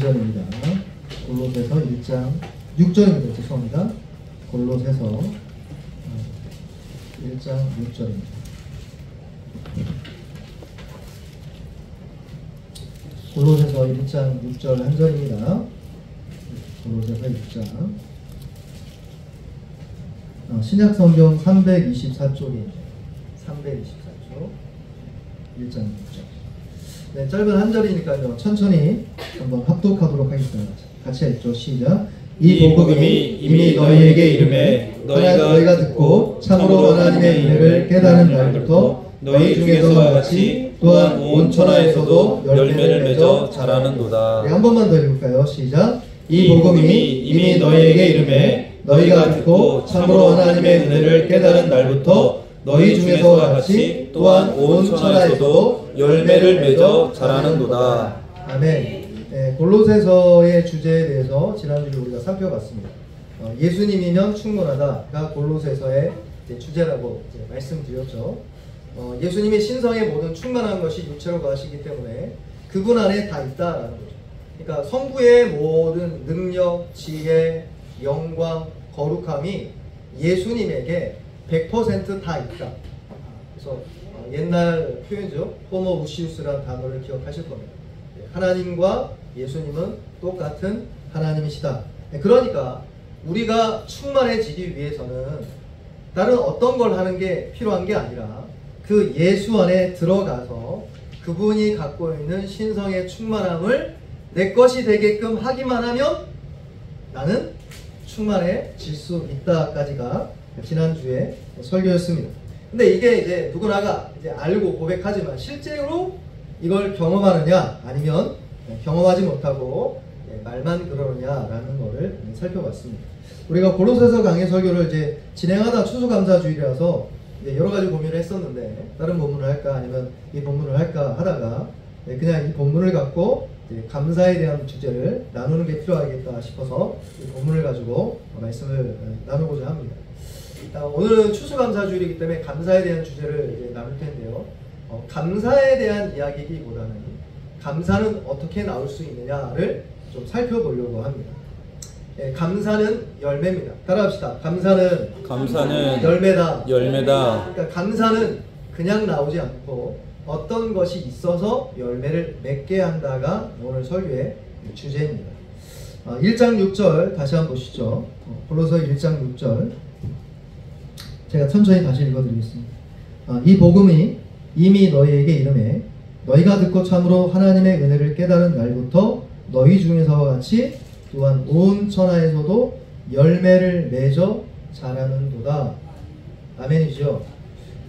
6절입니다. 골로새서 1장 6절입니다. 죄송합니다. 골로새서 1장 6절입니다. 골로새서 1장 6절 한 절입니다. 골로새서 1장 신약성경 324쪽에 324쪽 1장 6절. 네, 짧은 한 절이니까요. 천천히 한번 합독하도록 하겠습니다. 같이 읽죠. 시작. 이 복음이 이미 너희에게 이르매 너희가 듣고 참으로 하나님의 은혜를 깨달은 날부터 너희 중에서와 같이 또한 온 천하에서도 열매를 맺어 자라는도다. 네, 한 번만 더 읽을까요? 시작. 이 복음이 이미 너희에게 이르매 너희가 듣고 참으로 하나님의 은혜를 깨달은 날부터 너희 중에서와 같이 또한 온 천하에서도 열매를 맺어 자라는도다. 아멘. 네, 골로새서의 주제에 대해서 지난주에 우리가 살펴봤습니다. 예수님이면 충분하다가 골로새서의 주제라고 말씀드렸죠. 예수님이 신성의 모든 충만한 것이 육체로 거하시기 때문에 그분 안에 다 있다라는 거죠. 그러니까 성부의 모든 능력, 지혜, 영광, 거룩함이 예수님에게 100% 다 있다. 그래서 옛날 표현이죠. 호모 우시우스라는 단어를 기억하실 겁니다. 하나님과 예수님은 똑같은 하나님이시다. 그러니까 우리가 충만해지기 위해서는 다른 어떤 걸 하는 게 필요한 게 아니라 그 예수 안에 들어가서 그분이 갖고 있는 신성의 충만함을 내 것이 되게끔 하기만 하면 나는 충만해질 수 있다까지가 지난주에 설교였습니다. 근데 이게 이제 누구나가 이제 알고 고백하지만 실제로 이걸 경험하느냐 아니면 경험하지 못하고 말만 그러느냐라는 거를 살펴봤습니다. 우리가 골로새서 강의 설교를 이제 진행하다 추수감사주일이라서 이제 여러 가지 고민을 했었는데 다른 본문을 할까 아니면 이 본문을 할까 하다가 그냥 이 본문을 갖고 감사에 대한 주제를 나누는 게 필요하겠다 싶어서 이 본문을 가지고 말씀을 나누고자 합니다. 오늘은 추수감사주일이기 때문에 감사에 대한 주제를 이제 나눌 텐데요. 감사에 대한 이야기이기보다는 감사는 어떻게 나올 수 있느냐를 좀 살펴보려고 합니다. 감사는 열매입니다. 따라합시다. 감사는 열매다. 그러니까 감사는 그냥 나오지 않고 어떤 것이 있어서 열매를 맺게 한다가 오늘 설교의 주제입니다. 1장 6절 다시 한번 보시죠. 골로새 1장 6절 제가 천천히 다시 읽어드리겠습니다. 이 복음이 이미 너희에게 이르매 너희가 듣고 참으로 하나님의 은혜를 깨달은 날부터 너희 중에서와 같이 또한 온 천하에서도 열매를 맺어 자라는도다. 아멘이죠.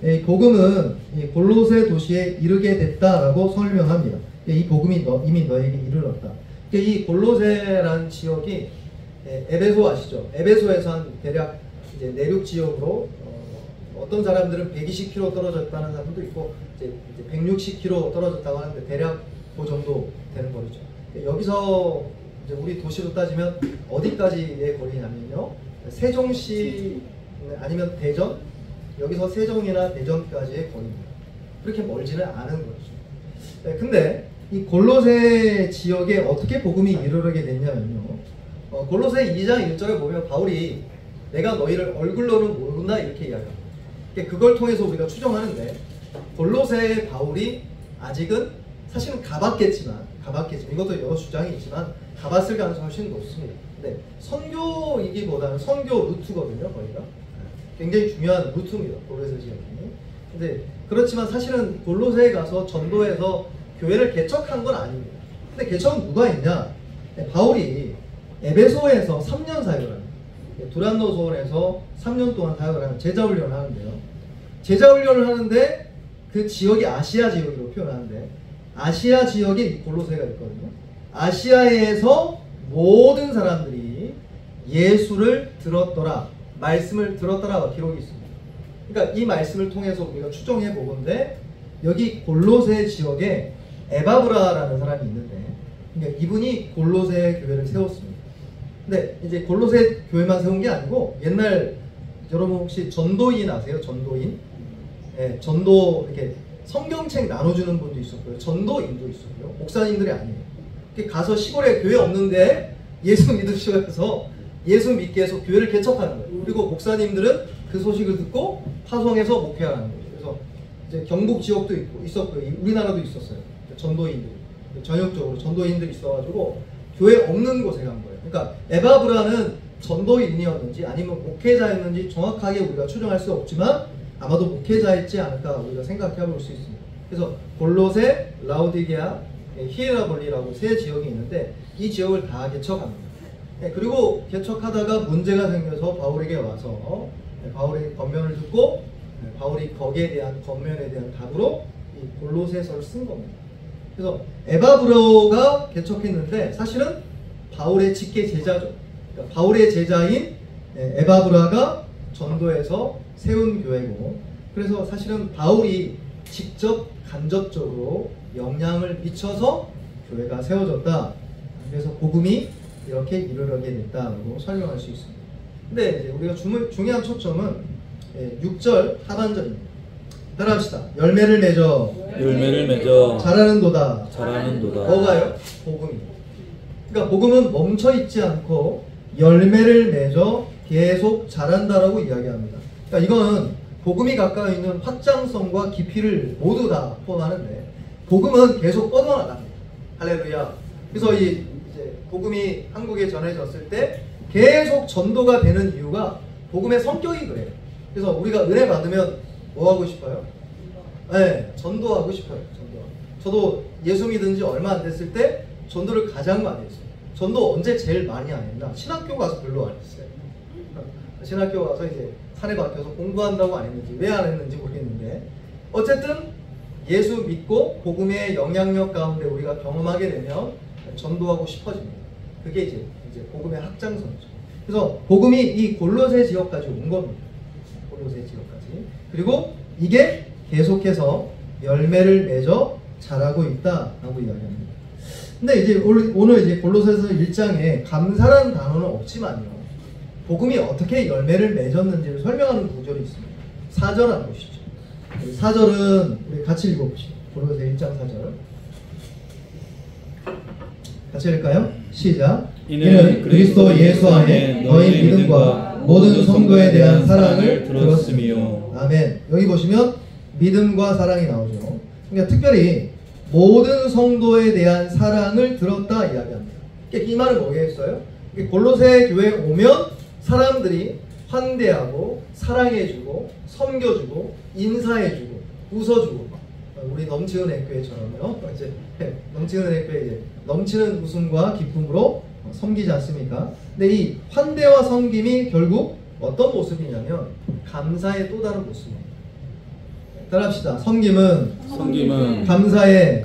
이 복음은 골로새 도시에 이르게 됐다라고 설명합니다. 이 복음이 이미 너에게 이르렀다. 이 골로새라는 지역이 에베소 아시죠? 에베소에서 한 대략 이제 내륙 지역으로 어떤 사람들은 120km 떨어졌다는 사람도 있고 이제 160km 떨어졌다고 하는데 대략 그 정도 되는 거리죠. 여기서 이제 우리 도시로 따지면 어디까지의 거리냐면요, 세종시 아니면 대전, 여기서 세종이나 대전까지의 거리입니다. 그렇게 멀지는 않은 거죠. 근데 이 골로새 지역에 어떻게 복음이 이르게 됐냐면요, 골로새 2장 1절에 보면 바울이 내가 너희를 얼굴로는 모른다 이렇게 이야기합니다. 그걸 통해서 우리가 추정하는데 골로새 바울이 아직은 사실은 가봤겠지만 이것도 여러 주장이 있지만 가봤을 가능성이 훨씬 높습니다. 근데 선교이기보다는 선교 루트거든요. 거기가 굉장히 중요한 루트입니다. 골로새 지역이. 근데 그렇지만 사실은 골로새에 가서 전도해서 교회를 개척한 건 아닙니다. 근데 개척은 누가 했냐? 바울이 에베소에서 3년 사역을 합니다. 두란노 소원에서 3년 동안 사역을 하는 제자훈련을 하는데요. 제자훈련을 하는데 그 지역이 아시아 지역으로 표현하는데 아시아 지역에 이 골로새가 있거든요. 아시아에서 모든 사람들이 예수를 들었더라, 말씀을 들었더라가 기록이 있습니다. 그러니까 이 말씀을 통해서 우리가 추정해 보건대 여기 골로새 지역에 에바브라라는 사람이 있는데 그러니까 이분이 골로새 교회를 세웠습니다. 근데 이제 골로새 교회만 세운 게 아니고 옛날 여러분 혹시 전도인 아세요? 전도인? 네, 전도 이렇게 성경책 나눠주는 분도 있었고요. 전도인도 있었고요. 목사님들이 아니에요. 가서 시골에 교회 없는데 예수 믿으시고 해서 예수 믿게 해서 교회를 개척하는 거예요. 그리고 목사님들은 그 소식을 듣고 파송해서 목회하는 거예요. 그래서 이제 경북 지역도 있었고 우리나라도 있었어요. 전도인들 전역적으로 전도인들이 있어가지고 교회 없는 곳에 간 거예요. 그러니까 에바브라는 전도인이었는지 아니면 목회자였는지 정확하게 우리가 추정할 수 없지만 아마도 목회자였지 않을까 우리가 생각해 볼 수 있습니다. 그래서 골로새, 라우디게아, 히에라볼리라고 세 지역이 있는데 이 지역을 다 개척합니다. 그리고 개척하다가 문제가 생겨서 바울에게 와서 바울의 권면을 듣고 바울이 거기에 대한 권면에 대한 답으로 이 골로새서를 쓴 겁니다. 그래서 에바브로가 개척했는데 사실은 바울의 직계 제자죠. 그러니까 바울의 제자인 에바브라가 전도해서 세운 교회고, 그래서 사실은 바울이 직접 간접적으로 영향을 미쳐서 교회가 세워졌다. 그래서 복음이 이렇게 이르게 됐다고 설명할 수 있습니다. 근데 이제 우리가 중요한 초점은 6절 하반절입니다. 따라합시다. 열매를 맺어 자라는도다. 뭐가요? 복음이. 그러니까 복음은 멈춰 있지 않고 열매를 맺어 계속 자란다라고 이야기합니다. 그러니까 이건 복음이 갖고 있는 확장성과 깊이를 모두 다 포함하는데 복음은 계속 뻗어나갑니다. 할렐루야. 그래서 이제 복음이 한국에 전해졌을 때 계속 전도가 되는 이유가 복음의 성격이 그래요. 그래서 우리가 은혜 받으면 뭐 하고 싶어요? 네, 전도하고 싶어요. 저도 예수 믿은 지 얼마 안 됐을 때 전도를 가장 많이 했어요. 전도 언제 제일 많이 안 했나? 신학교 가서 별로 안 했어요. 신학교 가서 이제 산에 박혀서 공부한다고 안 했는지 왜 안 했는지 모르겠는데 어쨌든 예수 믿고 복음의 영향력 가운데 우리가 경험하게 되면 전도하고 싶어집니다. 그게 이제 복음의 확장성이죠. 그래서 복음이 이 골로새 지역까지 온 겁니다. 골로새 지역까지. 그리고 이게 계속해서 열매를 맺어 자라고 있다라고 이야기합니다. 근데 이제 오늘 이제 골로새서 1장에 감사라는 단어는 없지만요. 복음이 어떻게 열매를 맺었는지를 설명하는 구절이 있습니다. 4절 한번 보시죠. 4절은 우리 같이 읽어보시죠. 골로새 1장 4절. 같이 읽을까요? 시작. 이는 그리스도 예수 안에 너희 믿음과 모든 성도에 대한 사랑을 들었으며. 아멘. 여기 보시면 믿음과 사랑이 나오죠. 그러니까 특별히 모든 성도에 대한 사랑을 들었다 이야기합니다. 이 말은 뭐겠어요? 골로새 교회에 오면 사람들이 환대하고 사랑해주고 섬겨주고 인사해주고 웃어주고 우리 넘치는 애교회처럼요. 이제 넘치는 애교회 이제 넘치는 웃음과 기쁨으로 섬기지 않습니까? 근데 이 환대와 섬김이 결국 어떤 모습이냐면 감사의 또 다른 모습입니다. 따라합시다. 섬김은 감사의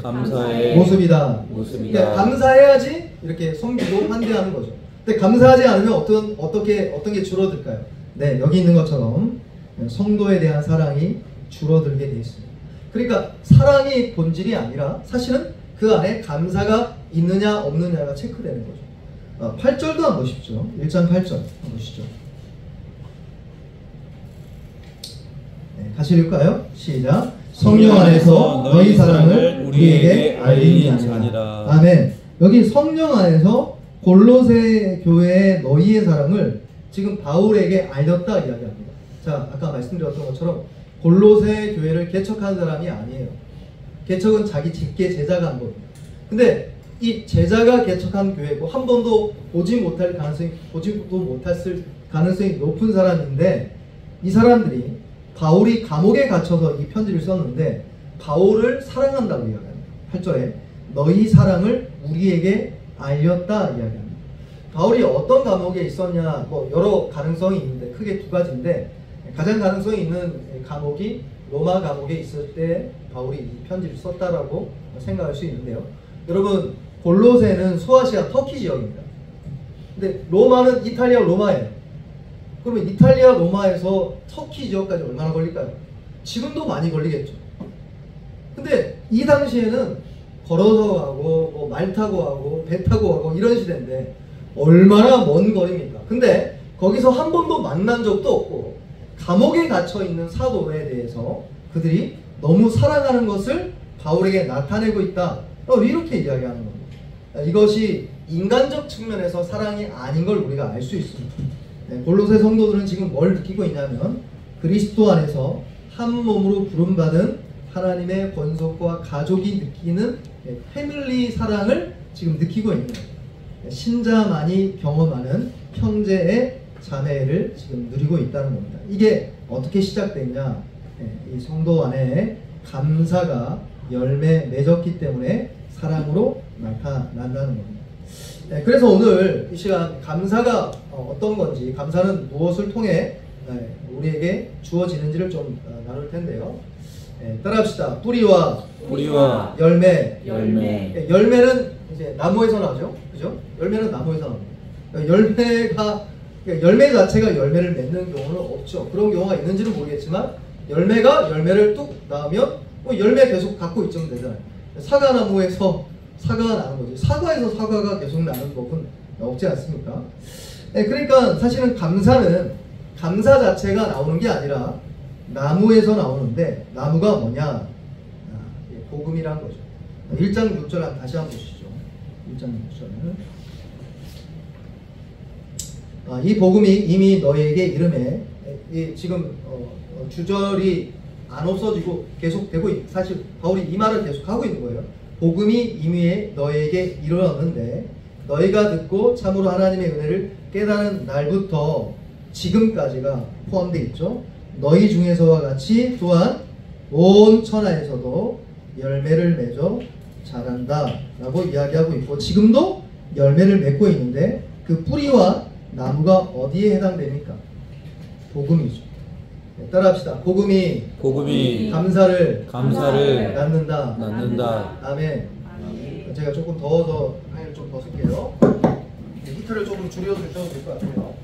모습이다. 그러니까 감사해야지 이렇게 섬기고 환대하는 거죠. 근데 감사하지 않으면 어떤 게 줄어들까요? 네, 여기 있는 것처럼 성도에 대한 사랑이 줄어들게 되어 있습니다. 그러니까 사랑이 본질이 아니라 사실은 그 안에 감사가 있느냐 없느냐가 체크되는 거죠. 8절도 한번 보십시오. 1장 8절 한번 보시죠. 네, 같이 읽을까요? 시작. 성령 안에서 너희 사랑을 우리에게 알리니 아니라. 아멘. 여기 성령 안에서 골로새 교회의 너희의 사랑을 지금 바울에게 알렸다 이야기합니다. 자, 아까 말씀드렸던 것처럼 골로새 교회를 개척한 사람이 아니에요. 개척은 자기 직계 제자가 한 겁니다. 근데 이 제자가 개척한 교회고 한 번도 보지도 못할 가능성이 높은 사람인데 이 사람들이 바울이 감옥에 갇혀서 이 편지를 썼는데 바울을 사랑한다고 이야기합니다. 8절에 너희 사랑을 우리에게 알렸다 이야기합니다. 바울이 어떤 감옥에 있었냐 여러 가능성이 있는데 크게 두 가지인데 가장 가능성이 있는 감옥이 로마 감옥에 있을 때 바울이 이 편지를 썼다라고 생각할 수 있는데요. 여러분 골로새는 소아시아 터키 지역입니다. 근데 로마는 이탈리아 로마예요. 그러면 이탈리아 로마에서 터키 지역까지 얼마나 걸릴까요? 지금도 많이 걸리겠죠. 근데 이 당시에는 걸어서 가고 말 타고 가고 배 타고 가고 이런 시대인데 얼마나 먼 거리입니까? 근데 거기서 한 번도 만난 적도 없고 감옥에 갇혀 있는 사도에 대해서 그들이 너무 사랑하는 것을 바울에게 나타내고 있다. 이렇게 이야기하는 겁니다. 이것이 인간적 측면에서 사랑이 아닌 걸 우리가 알 수 있습니다. 골로새 성도들은 지금 뭘 느끼고 있냐면 그리스도 안에서 한 몸으로 부름받은 하나님의 권속과 가족이 느끼는 패밀리 사랑을 지금 느끼고 있는 거예요. 신자만이 경험하는 형제의 자매를 지금 누리고 있다는 겁니다. 이게 어떻게 시작됐냐? 이 성도 안에 감사가 열매 맺었기 때문에 사랑으로 나타난다는 겁니다. 그래서 오늘 이 시간 감사가 어떤 건지, 감사는 무엇을 통해 우리에게 주어지는지를 좀 나눌 텐데요. 따라합시다. 뿌리와 열매. 열매는 이제 나무에서 나죠, 그죠? 열매는 나무에서 나옵니다. 열매 자체가 열매를 맺는 경우는 없죠. 그런 경우가 있는지는 모르겠지만 열매가 열매를 뚝 낳으면 열매 계속 갖고 있으면 되잖아요. 사과나무에서 사과가 나는 거지. 사과에서 사과가 계속 나는 법은 없지 않습니까? 그러니까 사실은 감사는 감사 자체가 나오는 게 아니라 나무에서 나오는데, 나무가 뭐냐? 복음이란 거죠. 1장 6절 다시 한번 보시죠. 1장 6절. 이 복음이 이미 너희에게 이름에, 지금 주절이 안 없어지고 계속 되고, 사실 바울이 이 말을 계속 하고 있는 거예요. 복음이 이미 너희에게 이르렀는데 너희가 듣고 참으로 하나님의 은혜를 깨달은 날부터 지금까지가 포함되어 있죠. 너희 중에서와 같이 또한 온 천하에서도 열매를 맺어 자란다 라고 이야기하고 있고, 지금도 열매를 맺고 있는데 그 뿌리와 나무가 어디에 해당됩니까? 복음이죠. 따라합시다. 복음이 감사를 낳는다. 아멘. 제가 조금 더워서 하얀을 좀 더 쓸게요. 히트를 조금 줄여서 주셔도 될 것 같아요.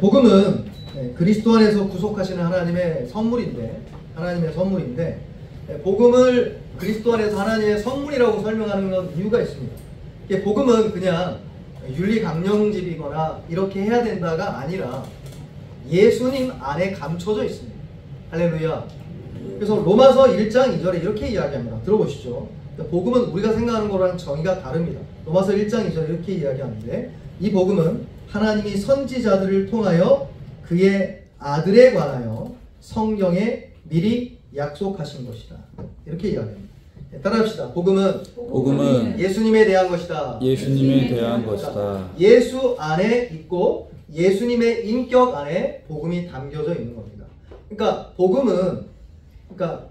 복음은 그리스도 안에서 구속하시는 하나님의 선물인데, 복음을 그리스도 안에서 하나님의 선물이라고 설명하는 건 이유가 있습니다. 복음은 그냥 윤리강령집이거나 이렇게 해야 된다가 아니라 예수님 안에 감춰져 있습니다. 할렐루야. 그래서 로마서 1장 2절에 이렇게 이야기합니다. 들어보시죠. 복음은 우리가 생각하는 거랑 정의가 다릅니다. 로마서 1장 2절에 이렇게 이야기하는데, 이 복음은 하나님이 선지자들을 통하여 그의 아들에 관하여 성경에 미리 약속하신 것이다. 이렇게 이야기합니다. 따라합시다. 복음은 예수님에 대한 것이다. 예수 안에 있고 예수님의 인격 안에 복음이 담겨져 있는 겁니다. 그러니까 복음은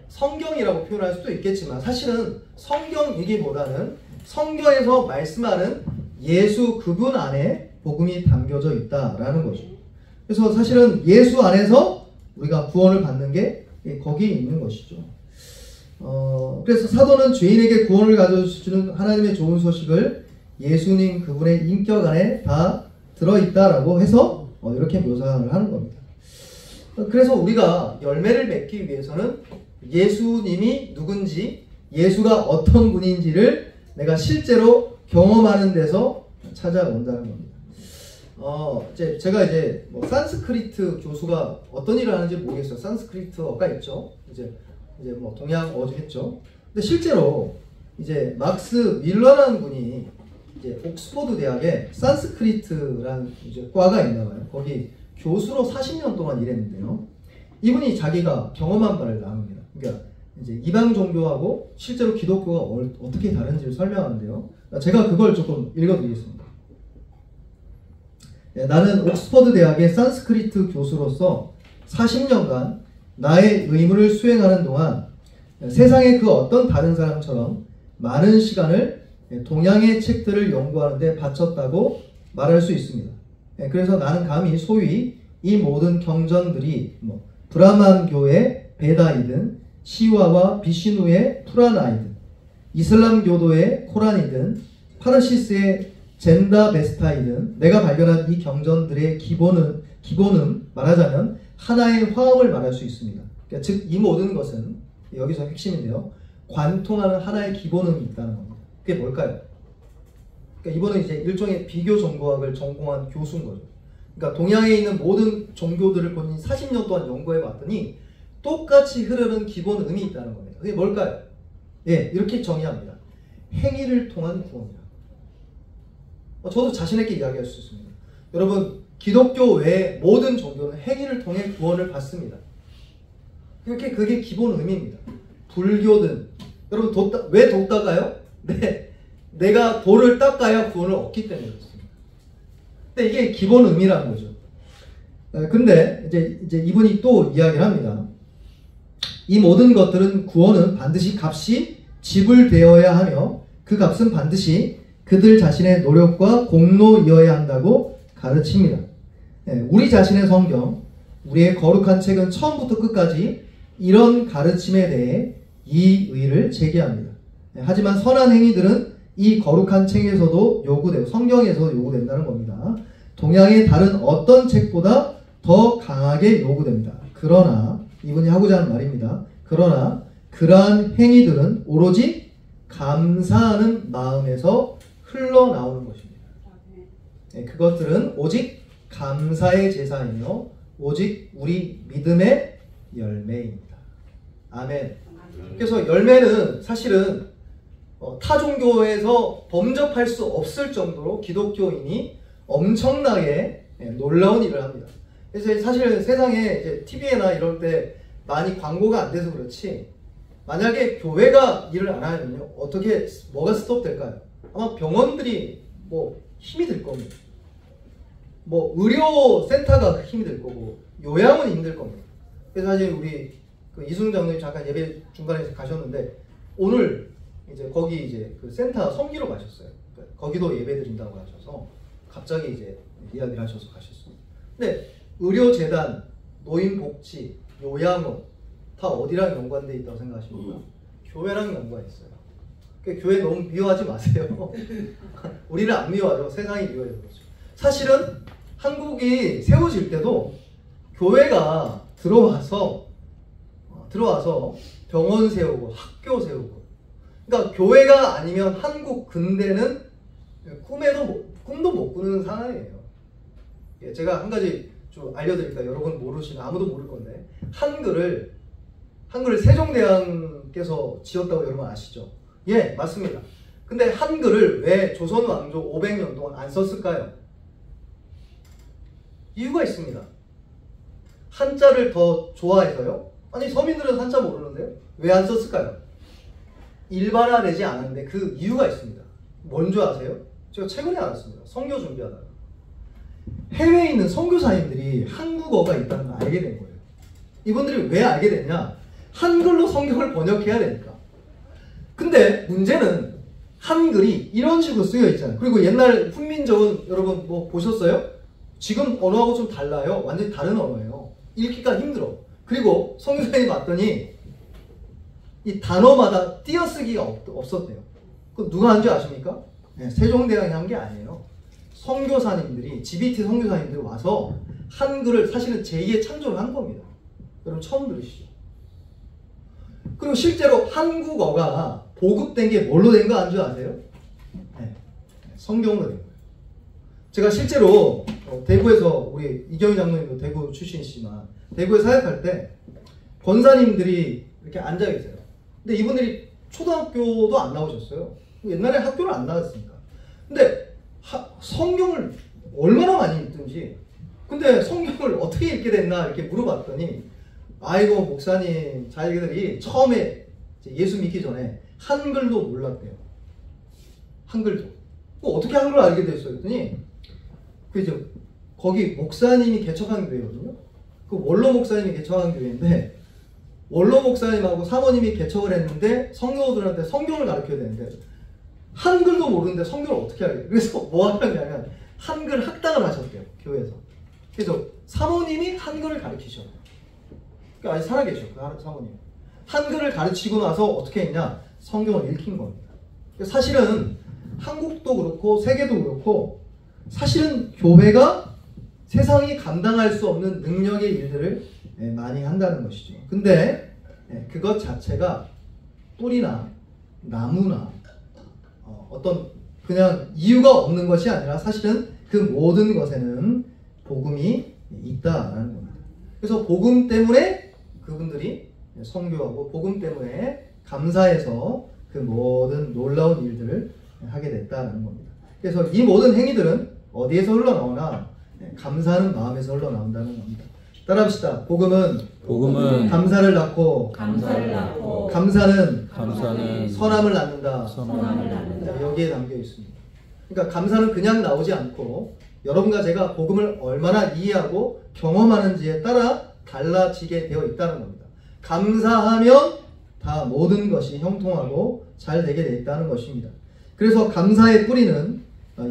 성경이라고 표현할 수도 있겠지만 사실은 성경이기보다는 성경에서 말씀하는 예수 그분 안에 복음이 담겨져 있다라는 거죠. 그래서 사실은 예수 안에서 우리가 구원을 받는 게 거기에 있는 것이죠. 그래서 사도는 죄인에게 구원을 가져주는 하나님의 좋은 소식을 예수님 그분의 인격 안에 다 들어있다라고 해서 이렇게 묘사를 하는 겁니다. 그래서 우리가 열매를 맺기 위해서는 예수님이 누군지, 예수가 어떤 분인지를 내가 실제로 경험하는 데서 찾아온다는 겁니다. 제가 이제 산스크리트 교수가 어떤 일을 하는지 모르겠어요. 산스크리트어가 있죠. 이제 동양어겠죠. 근데 실제로 이제 막스 밀러라는 분이 이제 옥스퍼드 대학에 산스크리트라는 이제 과가 있나봐요. 거기 교수로 40년 동안 일했는데요. 이분이 자기가 경험한 바를 나눕니다. 그러니까 이제 이방 종교하고 실제로 기독교가 어떻게 다른지를 설명하는데요. 제가 그걸 조금 읽어드리겠습니다. 나는 옥스퍼드 대학의 산스크리트 교수로서 40년간 나의 의무를 수행하는 동안 세상의 그 어떤 다른 사람처럼 많은 시간을 동양의 책들을 연구하는 데 바쳤다고 말할 수 있습니다. 그래서 나는 감히 소위 이 모든 경전들이 브라만교의 베다이든 시와와 비시누의 쿠란아이든 이슬람교도의 코란이든 파르시스의 젠다베스타이든 내가 발견한 이 경전들의 기본은 말하자면 하나의 화음을 말할 수 있습니다. 그러니까 즉 이 모든 것은 여기서 핵심인데요. 관통하는 하나의 기본음이 있다는 겁니다. 그게 뭘까요? 그러니까 이번에 이제 일종의 비교 정보학을 전공한 교수인 거죠. 그러니까 동양에 있는 모든 종교들을 본인이 40년 동안 연구해 봤더니 똑같이 흐르는 기본 음이 있다는 겁니다. 그게 뭘까요? 예, 이렇게 정의합니다. 행위를 통한 구원이라. 저도 자신있게 이야기할 수 있습니다. 여러분, 기독교 외의 모든 종교는 행위를 통해 구원을 받습니다. 그게 기본 의미입니다. 불교든, 여러분 왜 도 닦아요? 내가 돌을 닦아야 구원을 얻기 때문에 그렇습니다. 근데 이게 기본 의미라는 거죠. 근데 이제 이분이 또 이야기를 합니다. 이 모든 것들은 구원은 반드시 값이 지불되어야 하며 그 값은 반드시 그들 자신의 노력과 공로이어야 한다고 가르칩니다. 우리 자신의 성경, 우리의 거룩한 책은 처음부터 끝까지 이런 가르침에 대해 이의를 제기합니다. 하지만 선한 행위들은 이 거룩한 책에서도 요구되고 성경에서도 요구된다는 겁니다. 동양의 다른 어떤 책보다 더 강하게 요구됩니다. 그러나 이분이 하고자 하는 말입니다. 그러나 그러한 행위들은 오로지 감사하는 마음에서 흘러나오는 것입니다. 그것들은 오직 감사의 제사이며 오직 우리 믿음의 열매입니다. 아멘. 그래서 열매는 사실은 타 종교에서 범접할 수 없을 정도로 기독교인이 엄청나게 놀라운 일을 합니다. 그래서 사실 세상에 이제 TV나 이럴 때 많이 광고가 안 돼서 그렇지, 만약에 교회가 일을 안 하면요, 뭐가 스톱될까요? 아마 병원들이 힘이 들 겁니다. 의료센터가 힘이 들 거고, 요양은 힘들 겁니다. 그래서 사실 우리 이승훈 장로님 잠깐 예배 중간에 가셨는데, 오늘 이제 거기 이제 그 센터 섬기러 가셨어요. 거기도 예배 드린다고 하셔서 갑자기 이제 이야기를 하셔서 가셨어요. 근데 의료재단, 노인복지, 요양원 다 어디랑 연관되어 있다고 생각하십니까? 교회랑 연관이 있어요. 그러니까 교회 너무 미워하지 마세요. 우리를 안 미워하죠. 세상이 미워해서 그렇죠. 사실은 한국이 세워질 때도 교회가 들어와서 병원 세우고 학교 세우고, 그러니까 교회가 아니면 한국 근대는 꿈도 못 꾸는 상황이에요. 제가 한 가지 좀 알려드릴까요? 여러분 모르시나, 아무도 모를 건데, 한글을 세종대왕께서 지었다고 여러분 아시죠? 예, 맞습니다. 근데 한글을 왜 조선 왕조 500년 동안 안 썼을까요? 이유가 있습니다. 한자를 더 좋아해서요? 아니, 서민들은 한자 모르는데요? 왜 안 썼을까요? 일반화되지 않았는데 그 이유가 있습니다. 뭔 줄 아세요? 제가 최근에 알았습니다. 선교 준비하다가 해외에 있는 선교사님들이 한국어가 있다는 걸 알게 된 거예요. 이분들이 왜 알게 됐냐? 한글로 성경을 번역해야 되니까. 근데 문제는 한글이 이런 식으로 쓰여 있잖아요. 그리고 옛날 훈민정음 여러분 보셨어요? 지금 언어하고 좀 달라요. 완전히 다른 언어예요. 읽기가 힘들어. 그리고 선교사님이 봤더니 이 단어마다 띄어쓰기가 없었대요. 그 누가 한 줄 아십니까? 네, 세종대왕이 한 게 아니에요. 선교사님들이, GBT 선교사님들이 와서 한글을 사실은 제2의 창조를 한 겁니다. 여러분 처음 들으시죠? 그리고 실제로 한국어가 보급된 게 뭘로 된 거 안 줄 아세요? 네, 성경으로 된 거예요. 제가 실제로 대구에서, 우리 이경희 장로님도 대구 출신이시지만 대구에 사역할 때 권사님들이 이렇게 앉아 계세요. 근데 이분들이 초등학교도 안 나오셨어요. 옛날에 학교를 안 나왔으니까. 근데 성경을 얼마나 많이 읽든지, 근데 성경을 어떻게 읽게 됐나 이렇게 물어봤더니, 아이고 목사님 자기들이 처음에 예수 믿기 전에 한글도 몰랐대요. 한글도. 어떻게 한글을 알게 됐어요? 했더니 거기 목사님이 개척한 교회거든요. 그 원로 목사님이 개척한 교회인데, 원로 목사님하고 사모님이 개척을 했는데 성도들한테 성경을 가르쳐야 되는데 한글도 모르는데 성경을 어떻게 알게? 그래서 뭐 하냐면 한글 학당을 하셨대요, 교회에서. 그래서 사모님이 한글을 가르치셔. 그러니까 아직 살아계셔, 그 사모님. 한글을 가르치고 나서 어떻게 했냐? 성경을 읽힌 겁니다. 사실은 한국도 그렇고 세계도 그렇고, 사실은 교회가 세상이 감당할 수 없는 능력의 일들을 많이 한다는 것이죠. 근데 그것 자체가 뿔이나 나무나 어떤 그냥 이유가 없는 것이 아니라 사실은 그 모든 것에는 복음이 있다라는 겁니다. 그래서 복음 때문에 그 그분들이 선교하고 복음 때문에 감사해서 그 모든 놀라운 일들을 하게 됐다는 겁니다. 그래서 이 모든 행위들은 어디에서 흘러나오나 감사하는 마음에서 흘러나온다는 겁니다. 따라합시다. 복음은 감사를 낳고 감사는 선함을 낳는다. 여기에 담겨 있습니다. 그러니까 감사는 그냥 나오지 않고 여러분과 제가 복음을 얼마나 이해하고 경험하는지에 따라 달라지게 되어 있다는 겁니다. 감사하면 다 모든 것이 형통하고 잘 되게 되어 있다는 것입니다. 그래서 감사의 뿌리는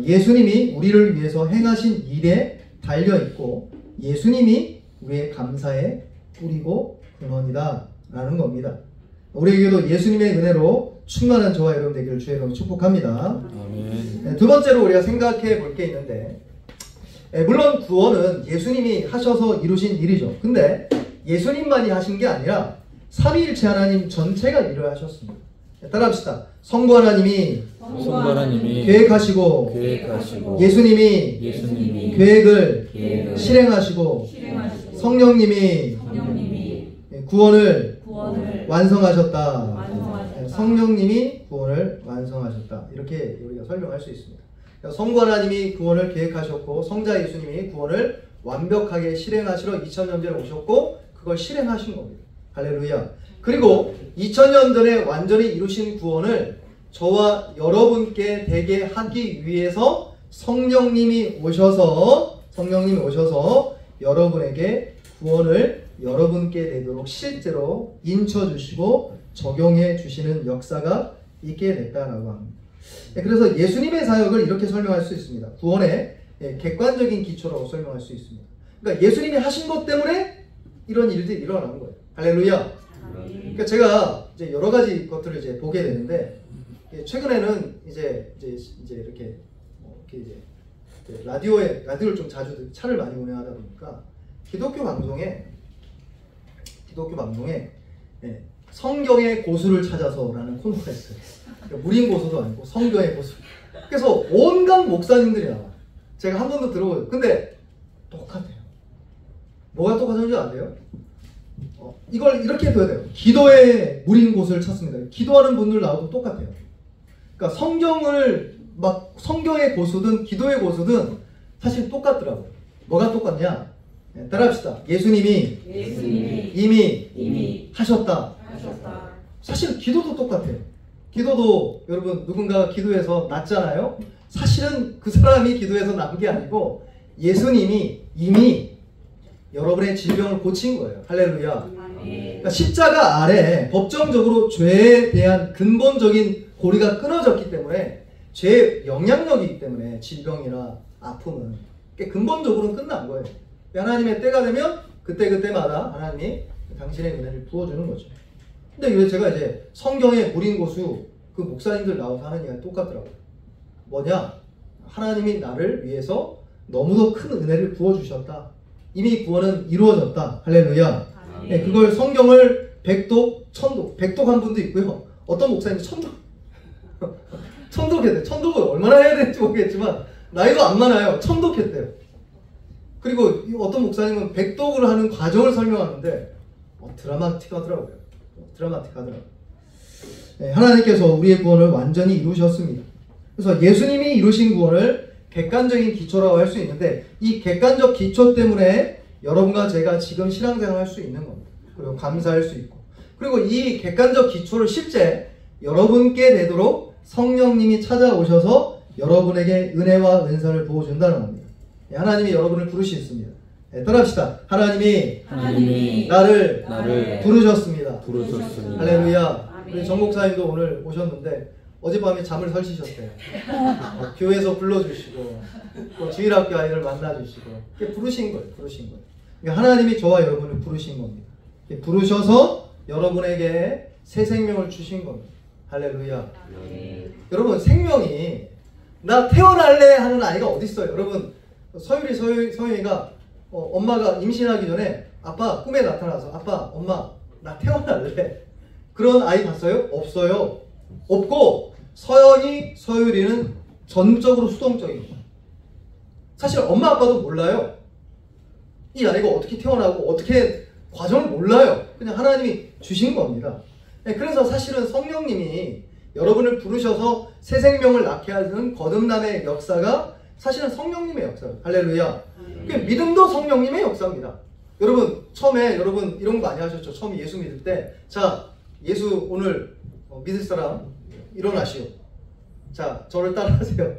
예수님이 우리를 위해서 행하신 일에 달려있고 예수님이 우리의 감사의 뿌리고 근원이다 라는 겁니다. 우리에게도 예수님의 은혜로 충만한 저와 여러분 되기를 주의 이름으로 축복합니다. 아멘. 두 번째로 우리가 생각해 볼 게 있는데, 물론 구원은 예수님이 하셔서 이루신 일이죠. 근데 예수님만이 하신 게 아니라 삼위일체 하나님 전체가 일을 하셨습니다. 따라합시다. 성부 하나님이 계획하시고 예수님이 계획을 실행하시고 성령님이 구원을 완성하셨다. 성령님이 구원을 완성하셨다. 이렇게 우리가 설명할 수 있습니다. 성부 하나님이 구원을 계획하셨고 성자 예수님이 구원을 완벽하게 실행하시러 2000년 전에 오셨고 그걸 실행하신 겁니다. 할렐루야. 그리고 2000년 전에 완전히 이루신 구원을 저와 여러분께 되게 하기 위해서 성령님이 오셔서 여러분에게 구원을 여러분께 되도록 실제로 인쳐주시고 적용해 주시는 역사가 있게 됐다라고 합니다. 그래서 예수님의 사역을 이렇게 설명할 수 있습니다. 구원의 객관적인 기초라고 설명할 수 있습니다. 그러니까 예수님이 하신 것 때문에 이런 일들이 일어나는 거예요. 할렐루야. 그러니까 제가 이제 여러 가지 것들을 이제 보게 되는데, 최근에는 이제 이렇게 이제 라디오를 좀 자주 차를 많이 운행하다 보니까 기독교 방송에 성경의 고수를 찾아서라는 코너가 있어요. 그러니까 무린 고수도 아니고 성경의 고수. 그래서 온갖 목사님들이 나와요. 제가 한 번도 들어보죠. 근데 똑같아요. 뭐가 똑같은 줄 아세요? 이걸 이렇게 둬야 돼요. 기도의 무린 곳을 찾습니다. 기도하는 분들 나오고 똑같아요. 그러니까 성경의 고수든 기도의 고수든 사실 똑같더라고요. 뭐가 똑같냐? 따라합시다. 예수님이 이미 하셨다. 사실 기도도 똑같아요. 기도도 여러분 누군가가 기도해서 낫잖아요. 사실은 그 사람이 기도해서 난 게 아니고 예수님이 이미 여러분의 질병을 고친 거예요. 할렐루야. 그러니까 십자가 아래 법정적으로 죄에 대한 근본적인 고리가 끊어졌기 때문에 죄의 영향력이기 때문에 질병이나 아픔은 근본적으로는 끝난 거예요. 하나님의 때가 되면 그때마다 하나님이 당신의 은혜를 부어주는 거죠. 근데 왜 제가 이제 성경의 무린 고수 그 목사님들 나와서 하는 이야기 똑같더라고요. 뭐냐? 하나님이 나를 위해서 너무도 큰 은혜를 부어주셨다. 이미 구원은 이루어졌다. 할렐루야. 네, 그걸 성경을 백독, 천독, 백독한 분도 있고요. 어떤 목사님이 천독했대요. 천독을 얼마나 해야 되는지 모르겠지만 나이도 안 많아요. 천독했대요. 그리고 어떤 목사님은 백독을 하는 과정을 설명하는데 드라마틱하더라고요. 네, 하나님께서 우리의 구원을 완전히 이루셨습니다. 그래서 예수님이 이루신 구원을 객관적인 기초라고 할 수 있는데 이 객관적 기초 때문에 여러분과 제가 지금 신앙생활을 할 수 있는 겁니다. 그리고 감사할 수 있고, 그리고 이 객관적 기초를 실제 여러분께 되도록 성령님이 찾아오셔서 여러분에게 은혜와 은사를 부어준다는 겁니다. 하나님이 여러분을 부르셨습니다. 네, 따라합시다. 하나님이 나를 부르셨습니다. 할렐루야. 우리 정 목사님도 오늘 오셨는데 어젯밤에 잠을 설치셨대요. 교회에서 불러주시고 또 주일학교 아이를 만나주시고 부르신 거예요. 그러니까 하나님이 저와 여러분을 부르신 겁니다. 부르셔서 여러분에게 새 생명을 주신 겁니다. 할렐루야. 여러분 생명이 나 태어날래 하는 아이가 어디 있어요? 여러분 서유리가 엄마가 임신하기 전에 아빠 꿈에 나타나서 아빠 엄마 나 태어날래 그런 아이 봤어요? 없어요. 없고 서유리는 전적으로 수동적인 거예요. 사실 엄마 아빠도 몰라요. 이 아이가 어떻게 태어나고 어떻게 과정을 몰라요. 그냥 하나님이 주신 겁니다. 그래서 사실은 성령님이 여러분을 부르셔서 새 생명을 낳게 하는 거듭남의 역사가 사실은 성령님의 역사예요. 할렐루야. 믿음도 성령님의 역사입니다. 여러분 처음에 여러분 이런 거 많이 하셨죠. 처음에 예수 믿을 때 자 예수 오늘 믿을 사람 일어나시오. 자 저를 따라하세요.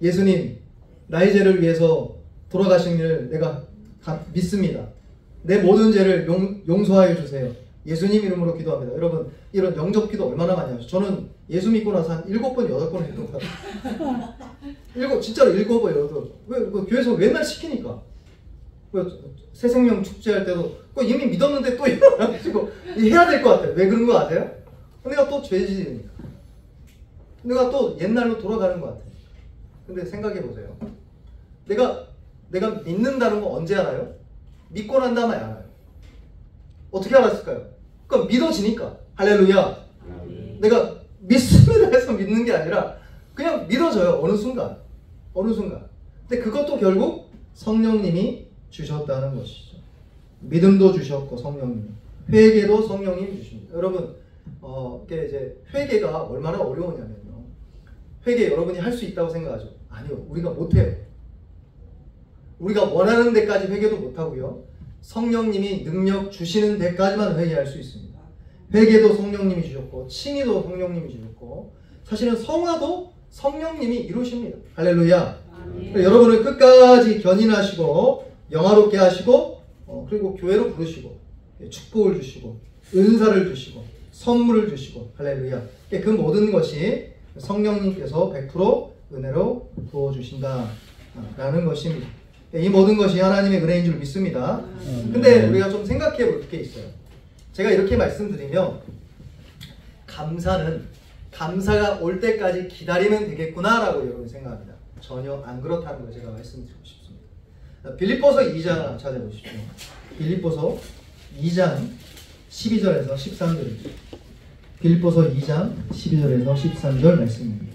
예수님 나의 죄를 위해서 돌아가신 일을 내가 믿습니다. 내 모든 죄를 용서하여 주세요. 예수님 이름으로 기도합니다. 여러분 이런 영접 기도 얼마나 많이 하죠. 저는 예수 믿고 나서 한 7번 8번 했던 것 같아요. 진짜로 7번 8번. 왜 교회에서 맨날 시키니까. 새 생명 축제할 때도 이미 믿었는데 또 일어나가지고 해야 될 것 같아요. 왜 그런 거 아세요? 내가 또 죄지으니까. 내가 또 옛날로 돌아가는 것 같아요. 근데 생각해 보세요. 내가 믿는다는 거 언제 알아요? 믿고 난 다음에 알아요. 어떻게 알았을까요? 그러니까 믿어지니까. 할렐루야. 내가 믿습니다 해서 믿는 게 아니라 그냥 믿어져요. 어느 순간. 근데 그것도 결국 성령님이 주셨다는 것이죠. 믿음도 주셨고 성령님, 회개도 성령님이 주십니다. 여러분, 이게 이제 회개가 얼마나 어려우냐면요. 회개 여러분이 할 수 있다고 생각하죠. 아니요, 우리가 못해요. 우리가 원하는 데까지 회개도 못하고요. 성령님이 능력 주시는 데까지만 회개할 수 있습니다. 회개도 성령님이 주셨고, 칭의도 성령님이 주셨고, 사실은 성화도 성령님이 이루십니다. 할렐루야. 여러분을 끝까지 견인하시고 영화롭게 하시고 그리고 교회로 부르시고 축복을 주시고 은사를 주시고 선물을 주시고 할렐루야. 그 모든 것이 성령님께서 100% 은혜로 부어주신다라는 것입니다. 이 모든 것이 하나님의 은혜인 줄 믿습니다. 근데 우리가 좀 생각해 볼 게 있어요. 제가 이렇게 말씀드리면 감사가 올 때까지 기다리면 되겠구나 라고 여러분이 생각합니다. 전혀 안 그렇다는 걸 제가 말씀드리고 싶습니다. 빌립보서 2장 찾아보십시오. 빌립보서 2장 12절에서 13절입니다. 빌립보서 2장 12절에서 13절 말씀입니다.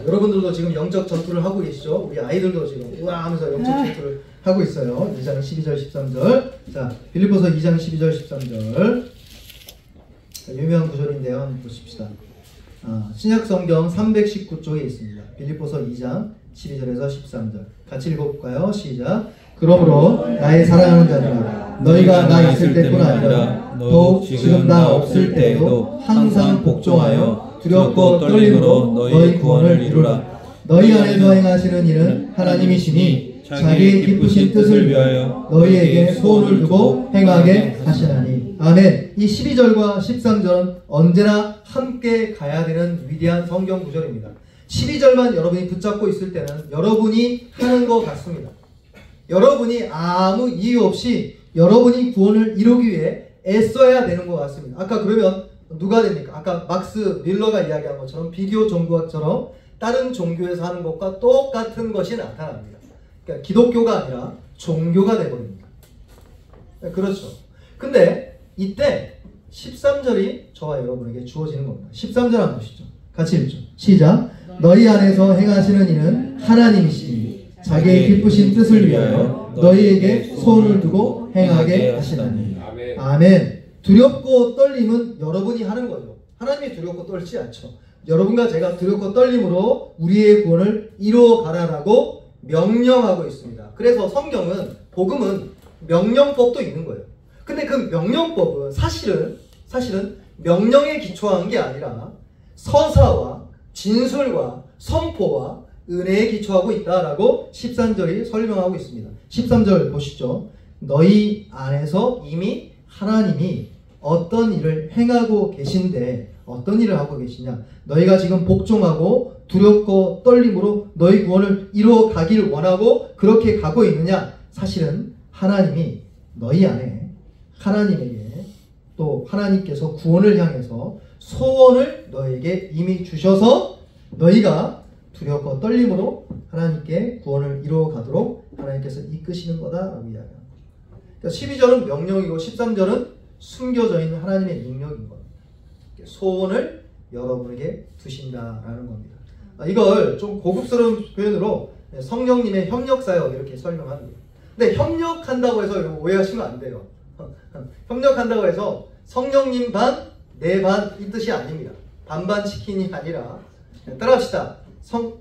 여러분들도 지금 영적 전투를 하고 계시죠? 우리 아이들도 지금 우와 하면서 영적 전투를 하고 있어요. 2장 12절 13절. 자, 빌립보서 2장 12절 13절. 유명한 구절인데요. 한번 보십시다. 신약 성경 319쪽에 있습니다. 빌립보서 2장 12절에서 13절. 같이 읽어볼까요? 시작. 그러므로 나의 사랑하는 자들아, 너희가 나 있을 때뿐 아니라 더욱 지금 나 없을 때에도 항상 복종하여 두렵고 떨림으로 너희 구원을 이루라. 너희 안에서 행하시는 일은 하나님이시니 자기의 기쁘신 뜻을 위하여 너희에게 소원을 두고 행하게 하시나니. 아멘. 이 12절과 13절은 언제나 함께 가야 되는 위대한 성경 구절입니다. 12절만 여러분이 붙잡고 있을 때는 여러분이 하는 것 같습니다. 여러분이 아무 이유 없이 여러분이 구원을 이루기 위해 애써야 되는 것 같습니다. 아까 그러면 누가 됩니까? 아까 막스 밀러가 이야기한 것처럼 비교 종교학처럼 다른 종교에서 하는 것과 똑같은 것이 나타납니다. 그러니까 기독교가 아니라 종교가 되어버립니다. 그렇죠. 근데 이때 13절이 저와 여러분에게 주어지는 겁니다. 13절 한번 보시죠. 같이 읽죠. 시작. 너희 안에서 행하시는 이는 하나님이시니 자기의 기쁘신 뜻을 위하여 너희에게 소원을 두고 행하게 하시나니. 아멘. 두렵고 떨림은 여러분이 하는 거죠. 하나님이 두렵고 떨지 않죠. 여러분과 제가 두렵고 떨림으로 우리의 구원을 이루어 가라라고 명령하고 있습니다. 그래서 성경은, 복음은 명령법도 있는 거예요. 근데 그 명령법은 사실은 명령에 기초한 게 아니라 서사와 진술과 선포와 은혜에 기초하고 있다라고 13절이 설명하고 있습니다. 13절 보시죠. 너희 안에서 이미 하나님이 어떤 일을 행하고 계신데 어떤 일을 하고 계시냐? 너희가 지금 복종하고 두렵고 떨림으로 너희 구원을 이루어 가기를 원하고 그렇게 가고 있느냐? 사실은 하나님이 너희 안에 하나님에게 또 하나님께서 구원을 향해서 소원을 너에게 이미 주셔서 너희가 두렵고 떨림으로 하나님께 구원을 이루어 가도록 하나님께서 이끄시는 거다라고 이야기합니다. 그러니까 12절은 명령이고 13절은 숨겨져 있는 하나님의 능력인 겁니다. 소원을 여러분에게 두신다라는 겁니다. 이걸 좀 고급스러운 표현으로 성령님의 협력사역 이렇게 설명합니다. 근데 협력한다고 해서 오해하시면 안 돼요. 협력한다고 해서 성령님 반, 내 반 이 뜻이 아닙니다. 반반 치킨이 아니라 따라합시다.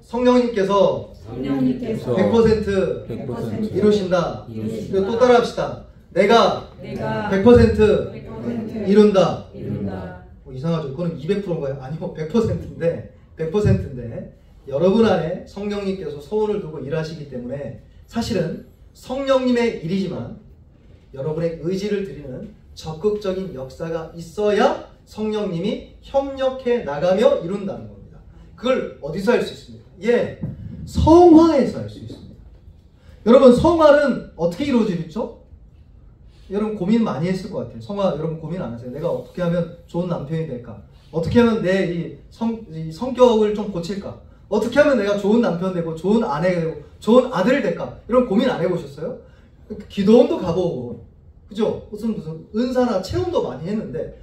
성령님께서 100% 이루신다. 그리고 또 따라합시다. 내가 100% 이룬다. 이상하죠? 그거는 200%인 거예요? 아니요, 100%인데 여러분 안에 성령님께서 소원을 두고 일하시기 때문에 사실은 성령님의 일이지만 여러분의 의지를 드리는 적극적인 역사가 있어야 성령님이 협력해 나가며 이룬다는 겁니다. 그걸 어디서 할 수 있습니까? 예, 성화에서 할 수 있습니다. 여러분, 성화는 어떻게 이루어지겠죠? 여러분 고민 많이 했을 것 같아요. 성화 여러분 고민 안 하세요? 내가 어떻게 하면 좋은 남편이 될까? 어떻게 하면 내 이 성격을 좀 고칠까? 어떻게 하면 내가 좋은 남편 되고 좋은 아내가 되고 좋은 아들 될까? 이런 고민 안 해보셨어요? 기도원도 가보고, 그죠? 무슨 은사나 체험도 많이 했는데,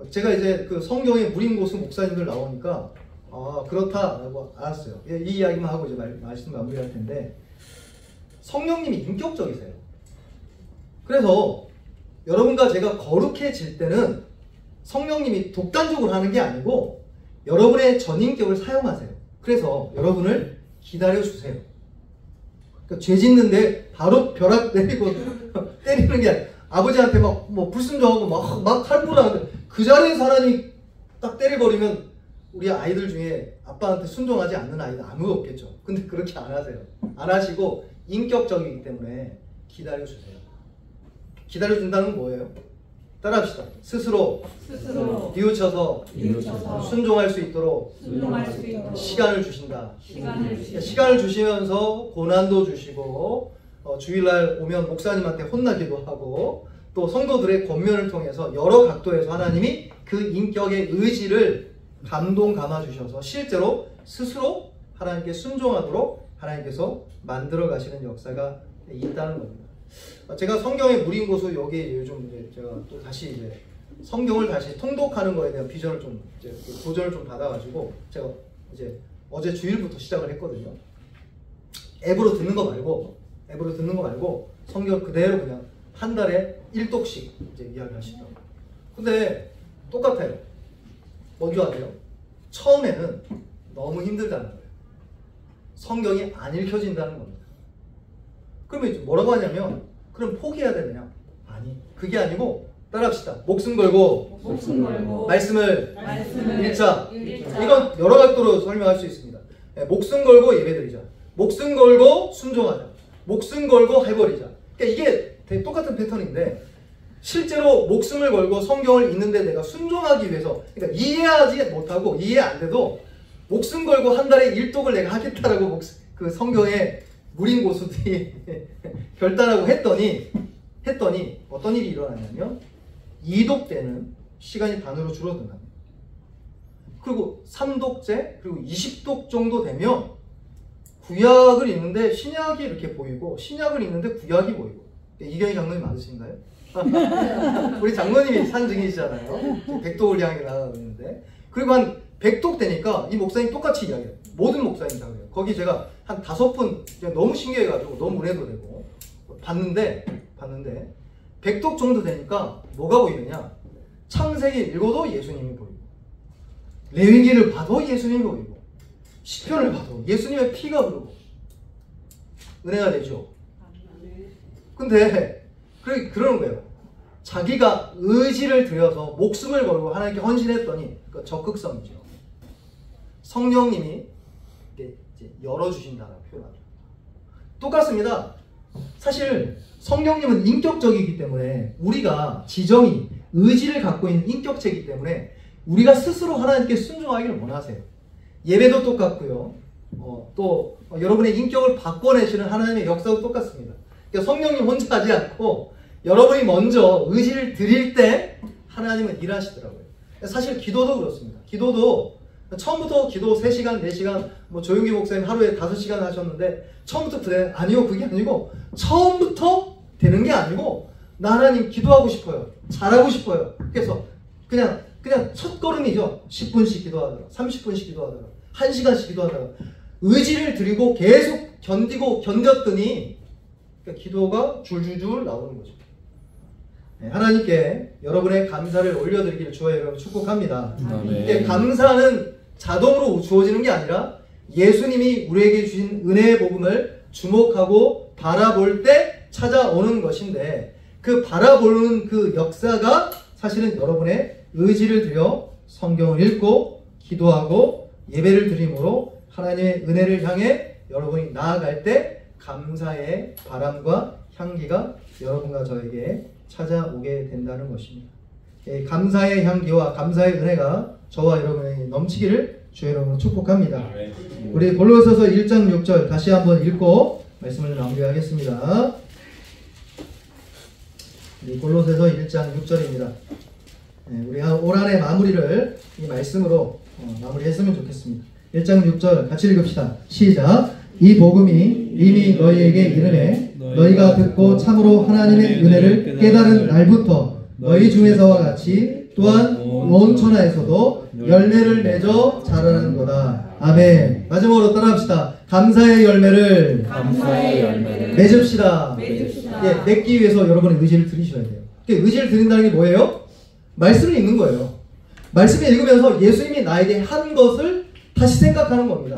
제가 이제 그 성경의 무림고수 목사님들 나오니까 아 그렇다라고 알았어요. 이 이야기만 하고 이제 말씀 마무리할 텐데, 성령님이 인격적이세요. 그래서 여러분과 제가 거룩해질 때는 성령님이 독단적으로 하는 게 아니고 여러분의 전인격을 사용하세요. 그래서 여러분을 기다려주세요. 그러니까 죄 짓는데 바로 벼락 내리고 때리는 게 아니라, 아버지한테 막 뭐 불순종하고 막 할부라는데 그 자리에 사람이 딱 때려버리면 우리 아이들 중에 아빠한테 순종하지 않는 아이는 아무도 없겠죠. 근데 그렇게 안 하세요. 안 하시고 인격적이기 때문에 기다려주세요. 기다려준다는 건 뭐예요? 따라합시다. 스스로 뉘우쳐서 순종할 수 있도록 시간을 주신다. 시간을 주시면서 고난도 주시고, 주일날 오면 목사님한테 혼나기도 하고, 또 성도들의 권면을 통해서 여러 각도에서 하나님이 그 인격의 의지를 감동 감아 주셔서 실제로 스스로 하나님께 순종하도록 하나님께서 만들어 가시는 역사가 있다는 겁니다. 제가 성경의 무림고수 여기 요즘 이제 제가 또 다시 이제 성경을 다시 통독하는 거에 대한 비전을 좀 이제 도전을 좀 받아가지고 제가 이제 어제 주일부터 시작을 했거든요. 앱으로 듣는 거 말고 성경 그대로 그냥 한 달에 1독씩 이제 이야기하시더라고요. 근데 똑같아요. 뭔지 아세요? 처음에는 너무 힘들다는 거예요. 성경이 안 읽혀진다는 겁니다. 그러면 뭐라고 하냐면, 그럼 포기해야 되느냐? 아니, 그게 아니고 따라합시다. 목숨 걸고 말씀을 읽자. 이건 여러 각도로 설명할 수 있습니다. 목숨 걸고 예배드리자. 목숨 걸고 순종하자. 목숨 걸고 해버리자. 그러니까 이게 되게 똑같은 패턴인데, 실제로 목숨을 걸고 성경을 읽는데 내가 순종하기 위해서, 그러니까 이해하지 못하고 이해 안 돼도 목숨 걸고 한 달에 1독을 내가 하겠다라고 그 성경에 무림고수들이 결단하고 했더니 어떤 일이 일어나냐면 2독 때는 시간이 반으로 줄어든다. 그리고 3독째, 그리고 20독 정도 되면 구약을 읽는데 신약이 이렇게 보이고, 신약을 읽는데 구약이 보이고. 이경희 장로님 맞으신가요? 우리 장로님이 산증이시잖아요. 백독을 향해 나가고 있는데, 그리고 한 100독 되니까 이 목사님 똑같이 이야기해요. 모든 목사님 다 그래요. 거기 제가 한 5분 너무 신기해가지고 너무 문해도 되고 봤는데 100독 정도 되니까 뭐가 보이느냐? 창세기 읽어도 예수님이 보이고, 레위기를 봐도 예수님이 보이고, 시편을 봐도 예수님의 피가 흐르고, 은혜가 되죠. 근데 그러는 거예요. 자기가 의지를 들여서 목숨을 걸고 하나님께 헌신했더니 그 적극성이죠. 성령님이 이제 열어주신다라고 표현합니다. 똑같습니다. 사실 성령님은 인격적이기 때문에, 우리가 지정이 의지를 갖고 있는 인격체이기 때문에 우리가 스스로 하나님께 순종하기를 원하세요. 예배도 똑같고요. 또 여러분의 인격을 바꿔내시는 하나님의 역사도 똑같습니다. 그러니까 성령님 혼자 하지 않고 여러분이 먼저 의지를 드릴 때 하나님은 일하시더라고요. 사실 기도도 그렇습니다. 기도도 처음부터 기도 3시간, 4시간, 뭐 조용기 목사님 하루에 5시간 하셨는데 처음부터 그래? 아니요, 그게 아니고 처음부터 되는 게 아니고, 나 하나님 기도하고 싶어요. 잘하고 싶어요. 그래서 그냥 첫 걸음이죠. 10분씩 기도하다가 30분씩 기도하다가 1시간씩 기도하다가 의지를 드리고 계속 견디고 견뎠더니 그러니까 기도가 줄줄줄 나오는 거죠. 네, 하나님께 여러분의 감사를 올려드리기를 주와 여러분 축복합니다. 이게 감사는 자동으로 주어지는 게 아니라 예수님이 우리에게 주신 은혜의 복음을 주목하고 바라볼 때 찾아오는 것인데, 그 바라보는 그 역사가 사실은 여러분의 의지를 들여 성경을 읽고 기도하고 예배를 드림으로 하나님의 은혜를 향해 여러분이 나아갈 때 감사의 바람과 향기가 여러분과 저에게 찾아오게 된다는 것입니다. 감사의 향기와 감사의 은혜가 저와 여러분에게 넘치기를 주 여러분 축복합니다. 우리 골로새서 1장 6절 다시 한번 읽고 말씀을 마무리하겠습니다. 골로새서 1장 6절입니다. 우리 올 한해 마무리를 이 말씀으로 마무리했으면 좋겠습니다. 1장 6절 같이 읽읍시다. 시작. 이 복음이 이미 너희에게 이르매 너희가 듣고 참으로 하나님의 은혜를 깨달은 날부터 너희 중에서와 같이 또한 온 천하에서도 열매를 맺어 자라는 거다. 아멘. 마지막으로 따라합시다. 감사의 열매를 맺읍시다. 예, 맺기 위해서 여러분의 의지를 들이셔야 돼요. 의지를 드린다는 게 뭐예요? 말씀을 읽는 거예요. 말씀을 읽으면서 예수님이 나에게 한 것을 다시 생각하는 겁니다.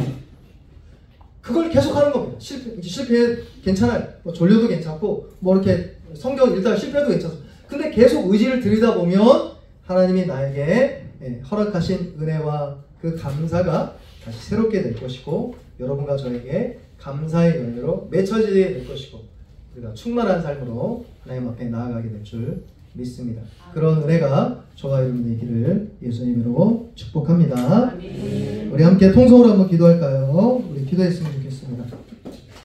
그걸 계속 하는 겁니다. 실패 괜찮아요. 뭐 졸려도 괜찮고 뭐 이렇게 성경 읽다가 실패해도 괜찮습니다. 근데 계속 의지를 들이다 보면 하나님이 나에게 허락하신 은혜와 그 감사가 다시 새롭게 될 것이고 여러분과 저에게 감사의 열매로 맺혀지게 될 것이고 우리가 충만한 삶으로 하나님 앞에 나아가게 될 줄 믿습니다. 그런 은혜가 저와 여러분의 길을 예수님으로 축복합니다. 우리 함께 통성으로 한번 기도할까요? 우리 기도했습니다.